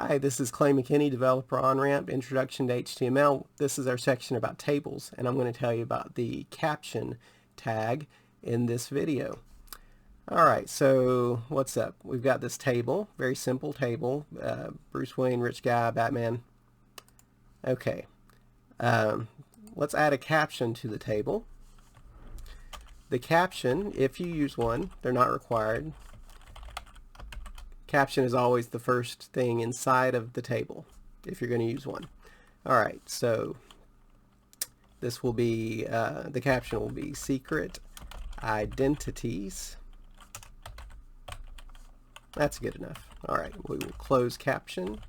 Hi, this is Clay McKinney, Developer On-Ramp, Introduction to HTML. This is our section about tables, and I'm going to tell you about the caption tag in this video. Alright, so what's up? We've got this table, very simple table, Bruce Wayne, rich guy, Batman. Okay, let's add a caption to the table. The caption, if you use one, they're not required. Caption is always the first thing inside of the table if you're going to use one. Alright, so this will be, the caption will be secret identities. That's good enough. Alright, we will close caption.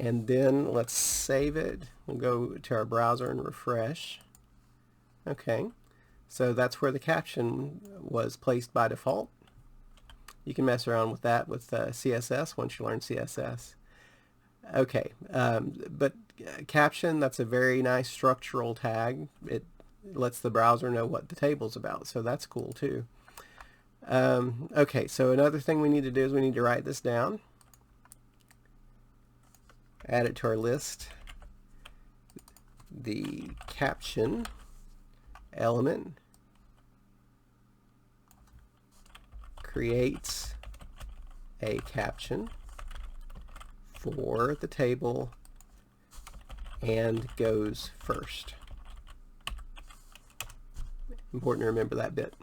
And then let's save it. We'll go to our browser and refresh. Okay, so that's where the caption was placed by default. You can mess around with that with CSS once you learn CSS. Okay, but caption, that's a very nice structural tag. It lets the browser know what the table's about, so that's cool too. Okay, so another thing we need to do is we need to write this down. Add it to our list. The caption element creates a caption for the table and goes first. Important to remember that bit.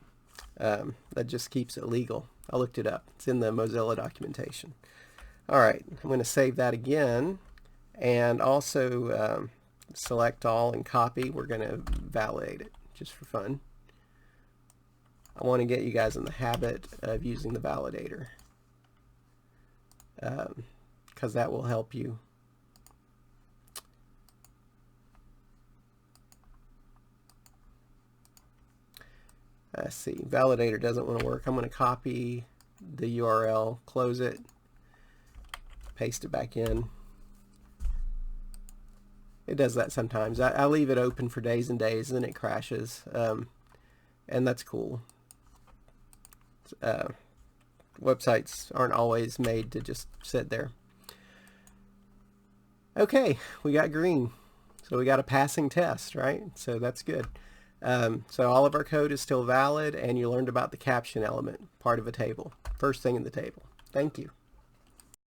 That just keeps it legal. I looked it up. It's in the Mozilla documentation. Alright, I'm going to save that again and also select all and copy. We're going to validate it just for fun. I want to get you guys in the habit of using the validator because that will help you. Let's see, validator doesn't want to work. I'm going to copy the URL, close it, paste it back in. It does that sometimes. I leave it open for days and days and then it crashes, and that's cool. Websites aren't always made to just sit there. Okay, we got green. So we got a passing test, right? So that's good. So all of our code is still valid and you learned about the caption element, part of a table. First thing in the table. Thank you.